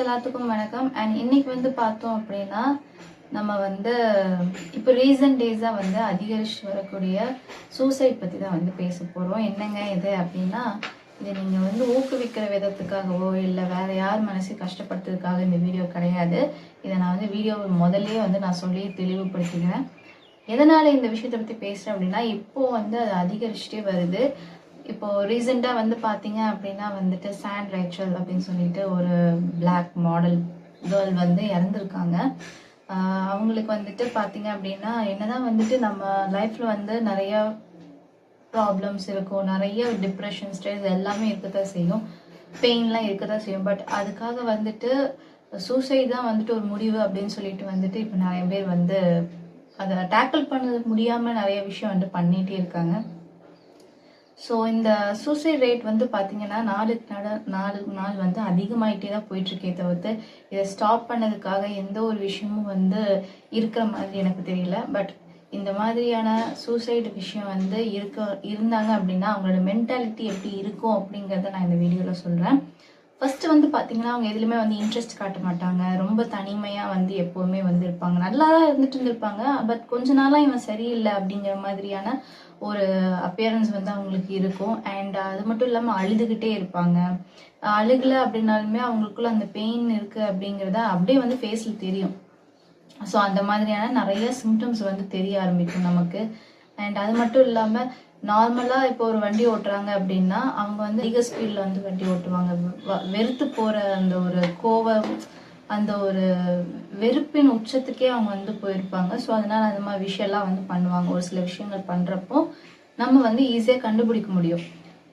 எல்லாத்துக்கும் வணக்கம். அண்ட் இன்னைக்கு வந்து பார்த்தோம் அப்படின்னா நம்ம வந்து இப்போ ரீசன்ட் டேஸாக வந்து அதிகரிச்சு வரக்கூடிய சூசைட் பற்றி தான் வந்து பேச போகிறோம். என்னங்க இது அப்படின்னா, இதை நீங்கள் வந்து ஊக்குவிக்கிற விதத்துக்காகவோ இல்லை வேறு யார் மனசு கஷ்டப்படுத்துறதுக்காக இந்த வீடியோ கிடையாது. இதை நான் வந்து வீடியோ முதல்லயே வந்து நான் சொல்லி தெளிவுபடுத்திக்கிறேன். எதனால் இந்த விஷயத்தை பற்றி பேசுகிறேன் அப்படின்னா, இப்போது வந்து அது அதிகரிச்சுட்டே வருது. இப்போது ரீசெண்டாக வந்து பார்த்தீங்க அப்படின்னா வந்துட்டு சாண்ட் ரேச்சல் அப்படின்னு சொல்லிட்டு ஒரு பிளாக் மாடல் கேர்ள் வந்து இறந்துருக்காங்க. அவங்களுக்கு வந்துட்டு பார்த்தீங்க அப்படின்னா என்னதான் வந்துட்டு நம்ம லைஃப்பில் வந்து நிறையா ப்ராப்ளம்ஸ் இருக்கும், நிறைய டிப்ரெஷன், ஸ்ட்ரெஸ் எல்லாமே இருக்கதான் செய்யும், பெயின்லாம் இருக்கதான் செய்யும். பட் அதுக்காக வந்துட்டு சூசைட் தான் வந்துட்டு ஒரு முடிவு அப்படின்னு சொல்லிட்டு வந்துட்டு இப்போ நிறைய பேர் வந்து அதை டேக்கிள் பண்ண முடியாமல் நிறைய விஷயம் வந்து பண்ணிகிட்டே இருக்காங்க. ஸோ இந்த சூசைட் ரேட் வந்து பார்த்தீங்கன்னா நாளுக்கு நாள் வந்து அதிகமாகிட்டே தான் போயிட்டுருக்கே தவிர்த்து இதை ஸ்டாப் பண்ணதுக்காக எந்த ஒரு விஷயமும் வந்து இருக்கிற மாதிரி எனக்கு தெரியல. பட் இந்த மாதிரியான சூசைடு விஷயம் வந்து இருந்தாங்க அப்படின்னா அவங்களோட மென்டாலிட்டி எப்படி இருக்கும் அப்படிங்கிறத நான் இந்த வீடியோவில் சொல்கிறேன். ஃபஸ்ட்டு வந்து பார்த்தீங்கன்னா அவங்க எதுலையுமே வந்து இன்ட்ரெஸ்ட் காட்ட மாட்டாங்க, ரொம்ப தனிமையாக வந்து எப்போவுமே வந்து இருப்பாங்க, நல்லா தான் இருந்துட்டு இருந்திருப்பாங்க. பட் கொஞ்ச நாளாக இவன் சரியில்லை அப்படிங்கிற மாதிரியான ஒரு அப்பியரன்ஸ் வந்து அவங்களுக்கு இருக்கும். அண்ட் அது மட்டும் இல்லாமல் அழுதுகிட்டே இருப்பாங்க. அழுகலை அப்படின்னாலுமே அவங்களுக்குள்ள அந்த பெயின் இருக்குது அப்படிங்கிறத அப்படியே வந்து ஃபேஸில் தெரியும். ஸோ அந்த மாதிரியான நிறைய சிம்டம்ஸ் வந்து தெரிய ஆரம்பிக்கும் நமக்கு. அண்ட் அது மட்டும் இல்லாமல் நார்மலாக இப்போ ஒரு வண்டி ஓட்டுறாங்க அப்படின்னா அவங்க வந்து அதிக ஸ்பீடில் வந்து வண்டி ஓட்டுவாங்க. வெறுத்து போகிற அந்த ஒரு கோவம், அந்த ஒரு வெறுப்பின் உச்சத்துக்கே அவங்க வந்து போயிருப்பாங்க. ஸோ அதனால் அந்த மாதிரி விஷயம்லாம் வந்து பண்ணுவாங்க. ஒரு சில விஷயங்கள் பண்ணுறப்போ நம்ம வந்து ஈஸியாக கண்டுபிடிக்க முடியும்.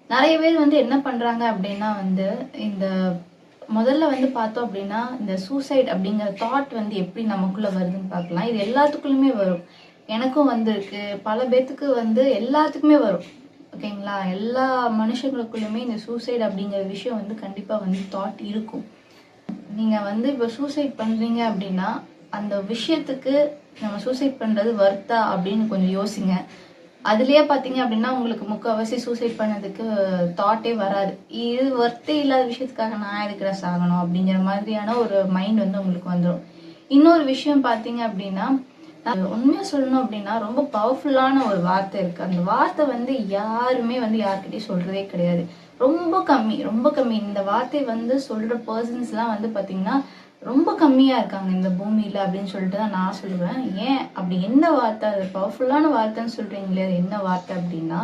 நிறைய பேர் வந்து என்ன பண்ணுறாங்க அப்படின்னா வந்து இந்த முதல்ல வந்து பார்த்தோம் அப்படின்னா இந்த சூசைட் அப்படிங்கிற தாட் வந்து எப்படி நமக்குள்ளே வருதுன்னு பார்க்கலாம். இது எல்லாத்துக்குள்ளுமே வரும். எனக்கும் வந்திருக்கு, பல பேர்த்துக்கு வந்து எல்லாத்துக்குமே வரும். ஓகேங்களா? எல்லா மனுஷங்களுக்குள்ளுமே இந்த சூசைட் அப்படிங்கிற விஷயம் வந்து கண்டிப்பாக வந்து தாட் இருக்கும். நீங்கள் வந்து இப்போ சூசைட் பண்ணுறீங்க அப்படின்னா அந்த விஷயத்துக்கு நம்ம சூசைட் பண்ணுறது வர்த்தா அப்படின்னு கொஞ்சம் யோசிங்க. அதுலேயே பார்த்தீங்க அப்படின்னா உங்களுக்கு முக்கால்வாசி சூசைட் பண்ணதுக்கு தாட்டே வராது. இது வர்த்தே இல்லாத விஷயத்துக்காக நான் இருக்கிற சாகணும் அப்படிங்கிற மாதிரியான ஒரு மைண்ட் வந்து உங்களுக்கு வந்துடும். இன்னொரு விஷயம் பார்த்தீங்க அப்படின்னா, உண்மையாக சொல்லணும் அப்படின்னா ரொம்ப பவர்ஃபுல்லான ஒரு வார்த்தை இருக்குது. அந்த வார்த்தை வந்து யாருமே வந்து யார்கிட்டையும் சொல்கிறதே கிடையாது. ரொம்ப கம்மி. இந்த வார்த்தை வந்து சொல்கிற பர்சன்ஸ்லாம் வந்து பார்த்திங்கன்னா ரொம்ப கம்மியாக இருக்காங்க இந்த பூமியில் அப்படின்னு சொல்லிட்டு தான் நான் சொல்லுவேன். ஏன் அப்படி என்ன வார்த்தை, அது பவர்ஃபுல்லான வார்த்தைன்னு சொல்கிறீங்களே, அது என்ன வார்த்தை அப்படின்னா,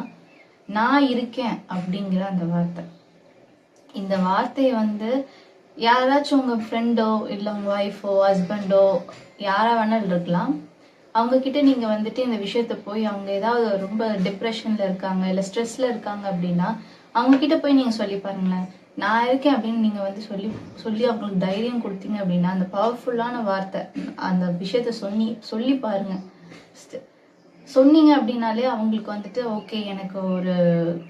நான் இருக்கேன் அப்படிங்கிற அந்த வார்த்தை. இந்த வார்த்தையை வந்து யாராச்சும் உங்கள் ஃப்ரெண்டோ இல்லை உங்கள் ஒய்ஃபோ ஹஸ்பண்டோ யாராக வேணாலும் இருக்கலாம், அவங்கக்கிட்ட நீங்கள் வந்துட்டு இந்த விஷயத்த போய் அவங்க ஏதாவது ரொம்ப டிப்ரெஷனில் இருக்காங்க இல்லை ஸ்ட்ரெஸ்ஸில் இருக்காங்க அப்படின்னா அவங்கக்கிட்ட போய் நீங்கள் சொல்லி பாருங்களேன், நான் இருக்கேன் அப்படின்னு நீங்கள் வந்து சொல்லி அவங்களுக்கு தைரியம் கொடுத்தீங்க அப்படின்னா அந்த பவர்ஃபுல்லான வார்த்தை அந்த விஷயத்த சொல்லி பாருங்க. சொன்னீங்க அப்படின்னாலே அவங்களுக்கு வந்துட்டு ஓகே, எனக்கு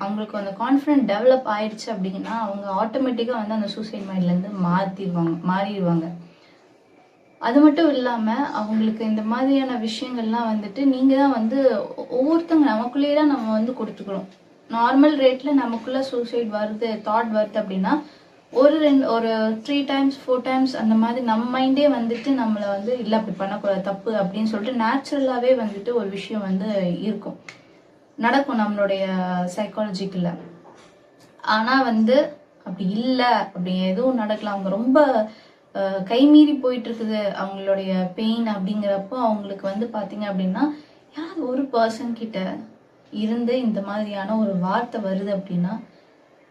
அவங்களுக்கு அந்த கான்ஃபிடென்ட் டெவலப் ஆயிடுச்சு அப்படின்னா அவங்க ஆட்டோமேட்டிக்காக வந்து அந்த சூசைட் மைண்ட்லேருந்து மாறிடுவாங்க. அது மட்டும் இல்லாமல் அவங்களுக்கு இந்த மாதிரியான விஷயங்கள்லாம் வந்துட்டு நீங்கள் தான் வந்து ஒவ்வொருத்தங்க நமக்குள்ளேயே தான் நம்ம வந்து கொடுத்துக்கணும். நார்மல் ரேட்டில் நமக்குள்ளே சூசைட் தாட் வருது அப்படின்னா ஒரு 3 times 4 times அந்த மாதிரி நம்ம மைண்டே வந்துட்டு நம்மளை வந்து இல்லை அப்படி பண்ணக்கூடாது, தப்பு அப்படின்னு சொல்லிட்டு நேச்சுரலாகவே வந்துட்டு ஒரு விஷயம் வந்து நடக்கும் நம்மளுடைய சைக்காலஜிக்கில். ஆனால் வந்து அப்படி இல்லை, அப்படி எதுவும் நடக்கலாம், அவங்க ரொம்ப கைமீறி போயிட்டு இருக்குது அவங்களுடைய பெயின் அப்படிங்கிறப்போ அவங்களுக்கு வந்து பார்த்தீங்க அப்படின்னா யார் ஒரு பர்சன் கிட்ட இருந்து இந்த மாதிரியான ஒரு வார்த்தை வருது அப்படின்னா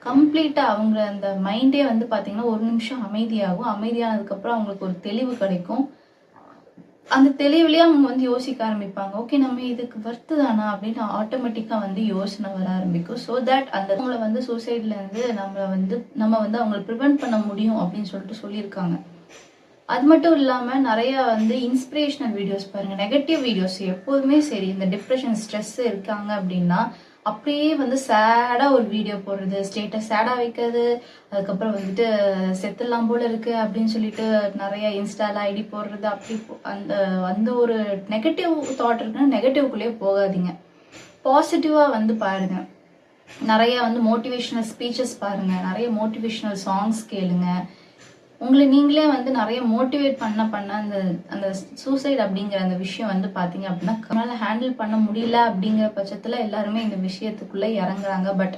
கம்ப்ளீட்டாக அவங்க அந்த மைண்டே வந்து பார்த்தீங்கன்னா ஒரு நிமிஷம் அமைதியானதுக்கப்புறம் அவங்களுக்கு ஒரு தெளிவு கிடைக்கும். அந்த தெளிவுலேயே அவங்க வந்து யோசிக்க ஆரம்பிப்பாங்க, ஓகே நம்ம இதுக்கு வர்த்து தானா அப்படின்னு ஆட்டோமேட்டிக்காக வந்து யோசனை வர ஆரம்பிக்கும். ஸோ தட் அந்த அவங்கள வந்து சூசைட்லேருந்து நம்ம வந்து அவங்களை ப்ரிவெண்ட் பண்ண முடியும் அப்படின்னு சொல்லிட்டு சொல்லியிருக்காங்க. அது மட்டும் இல்லாமல் நிறையா வந்து இன்ஸ்பிரேஷனல் வீடியோஸ் பாருங்கள், நெகட்டிவ் வீடியோஸ் எப்போதுமே சரி. இந்த டிப்ரெஷன் ஸ்ட்ரெஸ் இருக்காங்க அப்படின்னா அப்படியே வந்து சேடாக ஒரு வீடியோ போடுறது, ஸ்டேட்டஸ் சேடாக வைக்கிறது, அதுக்கப்புறம் வந்துட்டு செத்துலாம் போல இருக்குது அப்படின்னு சொல்லிட்டு நிறைய இன்ஸ்டால ஐடி போடுறது, அப்படி அந்த ஒரு நெகட்டிவ் தாட் இருக்குன்னா நெகட்டிவ்குள்ளேயே போகாதீங்க. பாசிட்டிவாக வந்து பாருங்கள். நிறைய வந்து மோட்டிவேஷனல் ஸ்பீச்சஸ் பாருங்கள், நிறைய மோட்டிவேஷனல் சாங்ஸ் கேளுங்க. உங்களை நீங்களே வந்து நிறைய மோட்டிவேட் பண்ண அந்த அந்த சூசைட் அப்படிங்கிற அந்த விஷயம் வந்து பார்த்தீங்க அப்படின்னா நம்மளால ஹேண்டில் பண்ண முடியல அப்படிங்கிற பட்சத்தில் எல்லாருமே இந்த விஷயத்துக்குள்ளே இறங்குறாங்க. பட்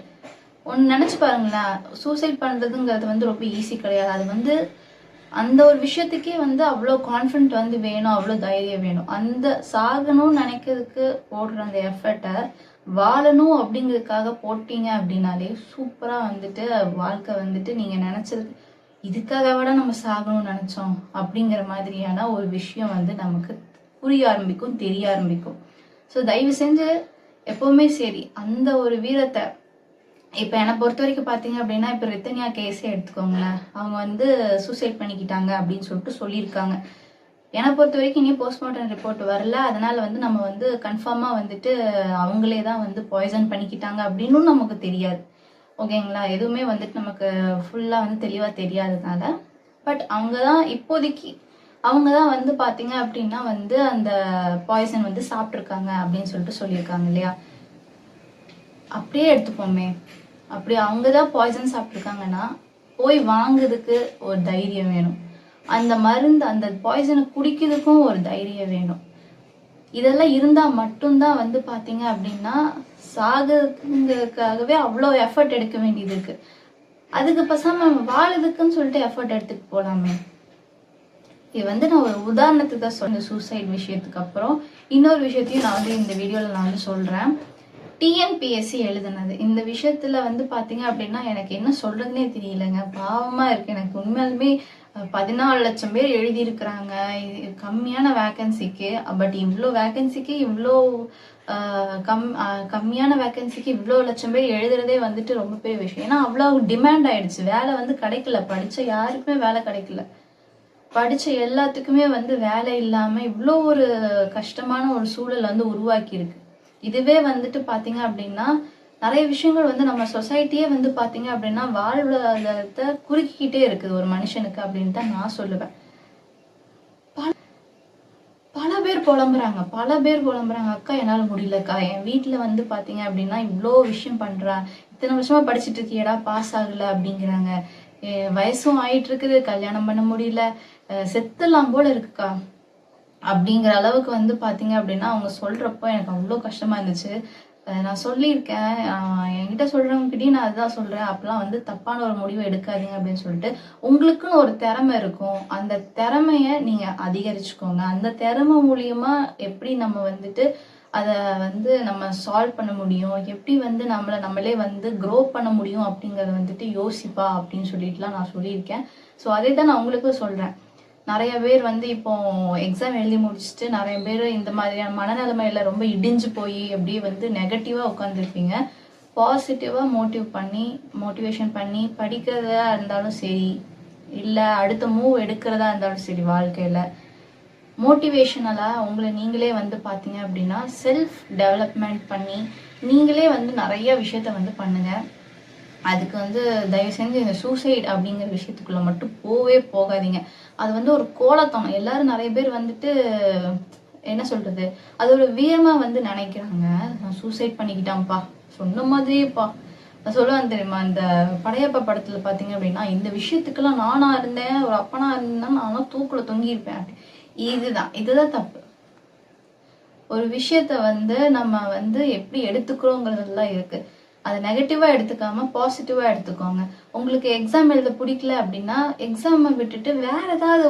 ஒன்று நினச்சி பாருங்களேன், சூசைட் பண்ணுறதுங்கிறது வந்து ரொம்ப ஈஸி கிடையாது. அது வந்து அந்த ஒரு விஷயத்துக்கே வந்து அவ்வளோ கான்ஃபிடென்ட் வந்து வேணும், அவ்வளோ தைரியம் வேணும். அந்த சாகணும்னு நினைக்கிறதுக்கு போடுற அந்த எஃபர்ட்டை வாழணும் அப்படிங்கிறதுக்காக போட்டீங்க அப்படின்னாலே சூப்பராக வந்துட்டு வாழ்க்கை வந்துட்டு நீங்கள் நினச்சது இதுக்காக விட நம்ம சாகணும்னு நினச்சோம் அப்படிங்கிற மாதிரியான ஒரு விஷயம் வந்து நமக்கு புரிய ஆரம்பிக்கும், தெரிய ஆரம்பிக்கும். ஸோ தயவு செஞ்சு எப்போவுமே சரி அந்த ஒரு வீரத்தை இப்போ என்னை பொறுத்த வரைக்கும் பார்த்தீங்க அப்படின்னா, இப்போ ரித்தன்யா கேஸே எடுத்துக்கோங்களேன். அவங்க வந்து சூசைட் பண்ணிக்கிட்டாங்க அப்படின்னு சொல்லிட்டு சொல்லியிருக்காங்க. என்னை பொறுத்த வரைக்கும் இனியும் போஸ்ட்மார்ட்டம் ரிப்போர்ட் வரல. அதனால வந்து நம்ம வந்து கன்ஃபார்மாக வந்துட்டு அவங்களே தான் வந்து பாய்சன் பண்ணிக்கிட்டாங்க அப்படின்னும் நமக்கு தெரியாது. ஓகேங்களா? எதுவுமே வந்துட்டு நமக்கு ஃபுல்லாக வந்து தெளிவாக தெரியாததுனால. பட் அவங்க தான் இப்போதைக்கு அவங்க தான் வந்து பார்த்தீங்க அப்படின்னா வந்து அந்த பாய்சன் வந்து சாப்பிட்ருக்காங்க அப்படின்னு சொல்லிட்டு சொல்லியிருக்காங்க இல்லையா? அப்படியே எடுத்துப்போமே, அப்படி அவங்க தான் பாய்சன் சாப்பிட்ருக்காங்கன்னா போய் வாங்குறதுக்கு ஒரு தைரியம் வேணும். அந்த மருந்து அந்த பாய்சனை குடிக்கிறதுக்கும் ஒரு தைரியம் வேணும். இதெல்லாம் இருந்தால் மட்டும்தான் வந்து பார்த்தீங்க அப்படின்னா சாகிறதுக்காகவே அவ்வளோ எஃபர்ட் எடுக்க வேண்டியது இருக்கு. அதுக்கு பசாம வாழுதுக்குன்னு சொல்லிட்டு எஃபர்ட் எடுத்துட்டு போகலாமே. இது வந்து நான் ஒரு உதாரணத்துக்கு தான் சொன்னேன் சூசைட் விஷயத்துக்கு. அப்புறம் இன்னொரு விஷயத்தையும் நான் வந்து இந்த வீடியோவில் நான் வந்து சொல்கிறேன். டிஎன்பிஎஸ்சி எழுதுனது இந்த விஷயத்துல வந்து பாத்தீங்க அப்படின்னா எனக்கு என்ன சொல்றதுனே தெரியலங்க. பாவமா இருக்கு எனக்கு உண்மையாலுமே. 14 லட்சம் பேர் எழுதியிருக்கிறாங்க கம்மியான வேக்கன்சிக்கு. பட் இவ்வளோ வேக்கன்சிக்கு இவ்வளோ கம்மியான வேக்கன்சிக்கு இவ்வளோ லட்சம் பேர் எழுதுறதே வந்துட்டு ரொம்ப பெரிய விஷயம். ஏன்னா அவ்வளோ டிமாண்ட் ஆயிடுச்சு. வேலை வந்து கிடைக்கல. படிச்ச யாருக்குமே வேலை கிடைக்கல. படிச்ச எல்லாத்துக்குமே வந்து வேலை இல்லாம இவ்வளோ ஒரு கஷ்டமான ஒரு சூழல் வந்து உருவாக்கி இருக்கு. இதுவே வந்துட்டு பாத்தீங்க அப்படின்னா நிறைய விஷயங்கள் வந்து நம்ம சொசைட்டியே வந்து பாத்தீங்க அப்படின்னா வாழ்வாதாரத்தை குறுக்கிக்கிட்டே இருக்குது ஒரு மனுஷனுக்கு அப்படின்னு தான் நான் சொல்லுவேன். பல பேர் புலம்புறாங்க. அக்கா என்னால முடியலக்கா, என் வீட்டுல வந்து பாத்தீங்க அப்படின்னா இவ்வளோ விஷயம் பண்றா, இத்தனை வருஷமா படிச்சுட்டு இருக்கியடா, பாஸ் ஆகல அப்படிங்கிறாங்க. வயசும் ஆயிட்டு இருக்குது, கல்யாணம் பண்ண முடியல, செத்துலாம் போல இருக்குக்கா அப்படிங்கிற அளவுக்கு வந்து பாத்தீங்க அப்படின்னா அவங்க சொல்றப்போ எனக்கு அவ்வளோ கஷ்டமா இருந்துச்சு. நான் சொல்லியிருக்கேன், என்கிட்ட சொல்றவங்ககிட்டயும் நான் அதுதான் சொல்றேன், அப்பெல்லாம் வந்து தப்பான ஒரு முடிவை எடுக்காதீங்க அப்படின்னு சொல்லிட்டு. உங்களுக்குன்னு ஒரு திறமை இருக்கும், அந்த திறமைய நீங்க அதிகரிச்சுக்கோங்க. அந்த திறமை மூலியமா எப்படி நம்ம வந்துட்டு அதை வந்து நம்ம சால்வ் பண்ண முடியும், எப்படி வந்து நம்மளே வந்து க்ரோ பண்ண முடியும் அப்படிங்கறத வந்துட்டு யோசிப்பா அப்படின்னு சொல்லிட்டுலாம் நான் சொல்லியிருக்கேன். ஸோ அதே தான் நான் உங்களுக்கும் சொல்றேன். நிறைய பேர் வந்து இப்போ எக்ஸாம் எழுதி முடிச்சுட்டு நிறைய பேர் இந்த மாதிரியான மனநிலைமையில ரொம்ப இடிஞ்சு போய் அப்படியே வந்து நெகட்டிவா உட்காந்துருப்பீங்க. பாசிட்டிவா மோட்டிவேஷன் பண்ணி படிக்கிறதா இருந்தாலும் சரி, இல்லை அடுத்த மூவ் எடுக்கிறதா இருந்தாலும் சரி, வாழ்க்கையில மோட்டிவேஷனலா உங்களை நீங்களே வந்து பார்த்தீங்க அப்படின்னா செல்ஃப் டெவலப்மெண்ட் பண்ணி நீங்களே வந்து நிறைய விஷயத்த வந்து பண்ணுங்க. அதுக்கு வந்து தயவு செஞ்சு இந்த சூசைட் அப்படிங்கிற விஷயத்துக்குள்ள மட்டும் போகாதீங்க. அது வந்து ஒரு கோலத்தனம். எல்லாரும் நிறைய பேர் வந்துட்டு என்ன சொல்றது, அது ஒரு வீரமா வந்து நினைக்கிறாங்க. நான் சூசைட் பண்ணிக்கிட்டான்ப்பா, சொன்ன மாதிரியேப்பா. நான் சொல்லுவேன் தெரியுமா, இந்த படையப்பா படத்துல பாத்தீங்க அப்படின்னா இந்த விஷயத்துக்கெல்லாம் நானா இருந்தேன், ஒரு அப்பனா இருந்தேன், நானும் தூக்குல தொங்கியிருப்பேன். இதுதான் தப்பு. ஒரு விஷயத்த வந்து நம்ம வந்து எப்படி எடுத்துக்கிறோங்கிறதுலாம் இருக்கு. அதை நெகட்டிவா எடுத்துக்காம பாசிட்டிவா எடுத்துக்கோங்க. உங்களுக்கு எக்ஸாம் எழுத பிடிக்கல அப்படின்னா எக்ஸாமை விட்டுட்டு வேற ஏதாவது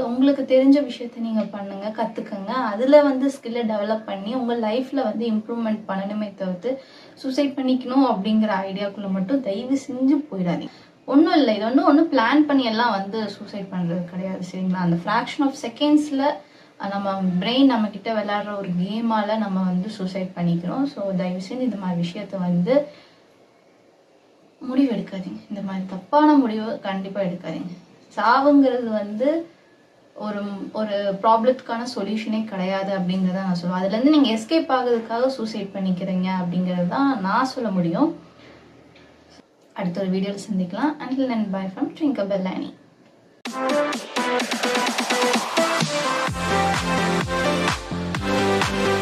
உங்களுக்கு தெரிஞ்ச விஷயத்த நீங்க பண்ணுங்க, கத்துக்கங்க. அதுல வந்து ஸ்கில்லை டெவலப் பண்ணி உங்க லைஃப்ல வந்து இம்ப்ரூவ்மெண்ட் பண்ணணுமே தவிர்த்து சூசைட் பண்ணிக்கணும் அப்படிங்கிற ஐடியாக்குள்ள மட்டும் தயவு செஞ்சு போயிடாதீங்க. ஒன்றும் இல்லை, இது ஒன்றும் பிளான் பண்ணி எல்லாம் வந்து சூசைட் பண்றது கிடையாது, சரிங்களா? அந்த ஃப்ராக்ஷன் ஆஃப் செகண்ட்ஸ்ல நம்ம பிரெயின் நம்ம கிட்ட விளையாடுற ஒரு கேமால நம்ம வந்து சூசைட் பண்ணிக்கிறோம். ஸோ தயவு செஞ்சு இந்த மாதிரி விஷயத்த வந்து முடிவு எடுக்காதீங்க. இந்த மாதிரி தப்பான முடிவு கண்டிப்பா எடுக்காதீங்க. சாவுங்கிறது வந்து ஒரு ஒரு ப்ராப்ளத்துக்கான சொல்யூஷனே கிடையாது அப்படிங்கிறத நான் சொல்லுவேன். அதுல இருந்து நீங்க எஸ்கேப் ஆகுறதுக்காக சூசைட் பண்ணிக்கிறீங்க அப்படிங்கிறது தான் நான் சொல்ல முடியும். அடுத்த ஒரு வீடியோவில் சந்திக்கலாம். Until then, bye from Twinkle Bellani. Thank you.